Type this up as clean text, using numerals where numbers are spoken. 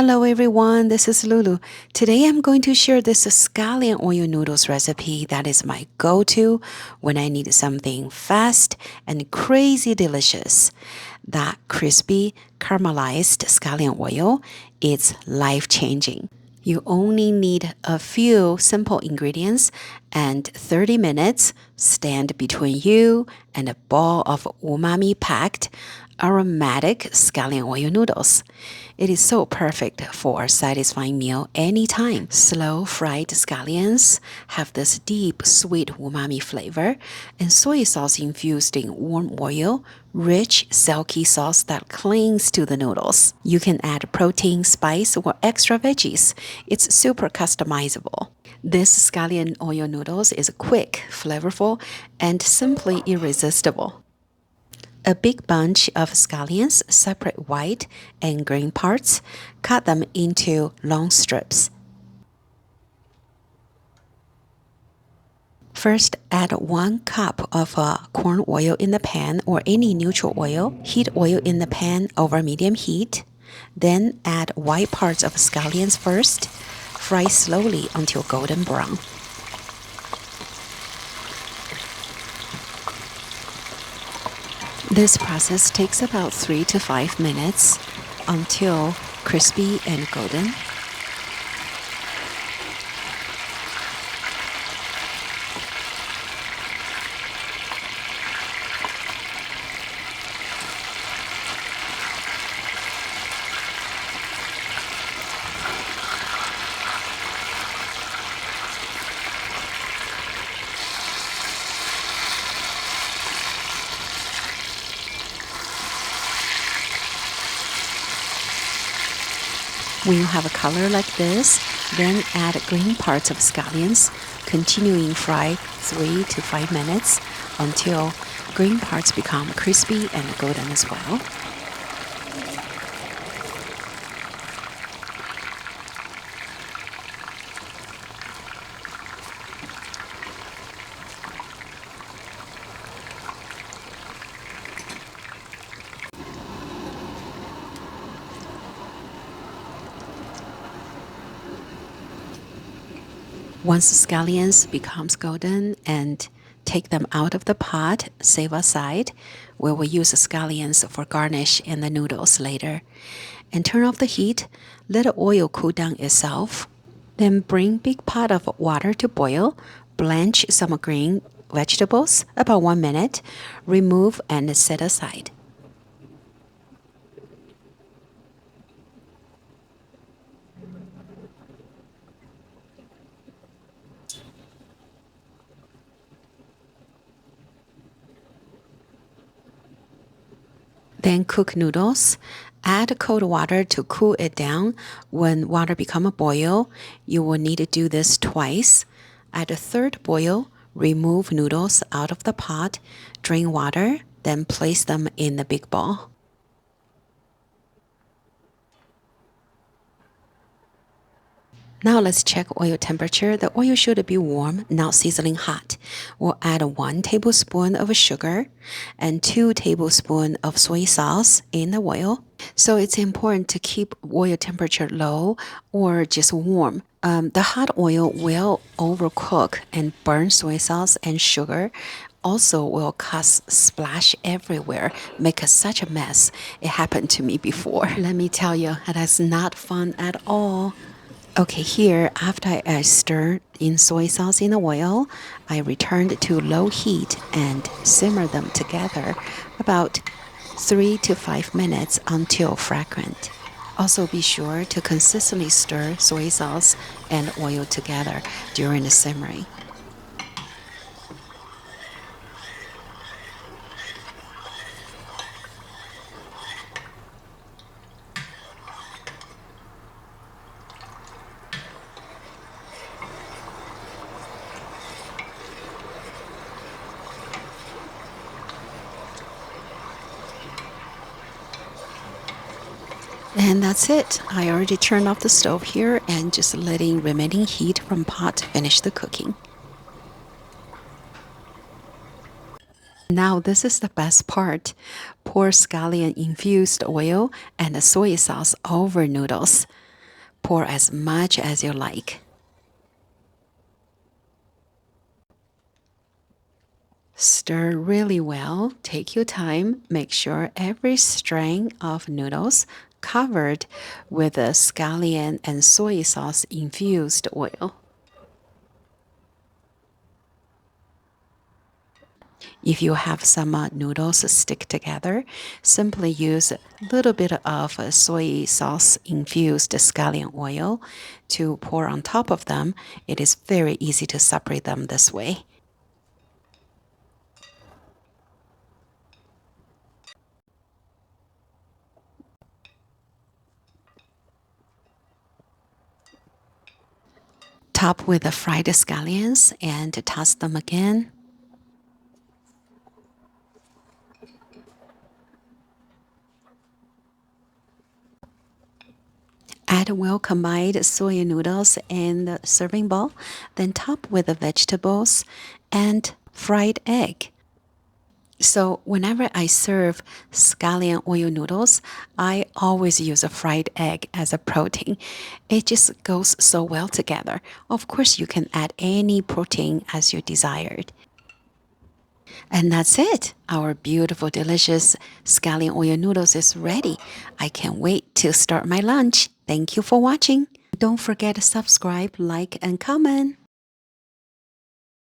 Hello everyone, this is Lulu. Today I'm going to share this scallion oil noodles recipe that is my go-to when I need something fast and crazy delicious. That crispy caramelized scallion oil is life-changing. You only need a few simple ingredients and 30 minutes stand between you and a bowl of umami-packed aromatic scallion oil noodles. It is so perfect for a satisfying meal anytime. Slow fried scallions have this deep, sweet umami flavor, and soy sauce infused in warm oil, rich, silky sauce that clings to the noodles. You can add protein, spice, or extra veggies. It's super customizable. This scallion oil noodles is quick, flavorful, and simply irresistible. A big bunch of scallions, separate white and green parts. Cut them into long strips. First, add 1 cup of corn oil in the pan or any neutral oil. Heat oil in the pan over medium heat. Then add white parts of scallions first. Fry slowly until golden brown. This process takes about 3 to 5 minutes until crispy and golden. When you have a color like this, then add green parts of scallions, continuing fry 3 to 5 minutes until green parts become crispy and golden as well. Once the scallions becomes golden and take them out of the pot, save aside. We will use the scallions for garnish in the noodles later. And turn off the heat, let the oil cool down itself. Then bring big pot of water to boil. Blanch some green vegetables about 1 minute. Remove and set aside. Then cook noodles. Add cold water to cool it down. When water becomes a boil, you will need to do this twice. At the third boil, remove noodles out of the pot, drain water, then place them in the big bowl. Now let's check oil temperature. The oil should be warm, not sizzling hot. We'll add 1 tablespoon of sugar and 2 tablespoons of soy sauce in the oil. So it's important to keep oil temperature low or just warm. The hot oil will overcook and burn soy sauce and sugar. Also will cause splash everywhere, make such a mess. It happened to me before. Let me tell you, that's not fun at all. Okay, here, after I stir in soy sauce in the oil, I returned to low heat and simmer them together about 3 to 5 minutes until fragrant. Also be sure to consistently stir soy sauce and oil together during the simmering. And that's it. I already turned off the stove here and just letting remaining heat from pot finish the cooking. Now this is the best part. Pour scallion infused oil and the soy sauce over noodles. Pour as much as you like. Stir really well. Take your time. Make sure every string of noodles covered with a scallion and soy sauce infused oil. If you have some noodles stick together, simply use a little bit of soy sauce infused scallion oil to pour on top of them. It is very easy to separate them this way. Top with the fried scallions and toss them again. Add well combined soy noodles in the serving bowl, then top with the vegetables and fried egg. So whenever I serve scallion oil noodles, I always use a fried egg as a protein. It just goes so well together. Of course, you can add any protein as you desired. And that's it. Our beautiful, delicious scallion oil noodles is ready. I can't wait to start my lunch. Thank you for watching. Don't forget to subscribe, like, and comment.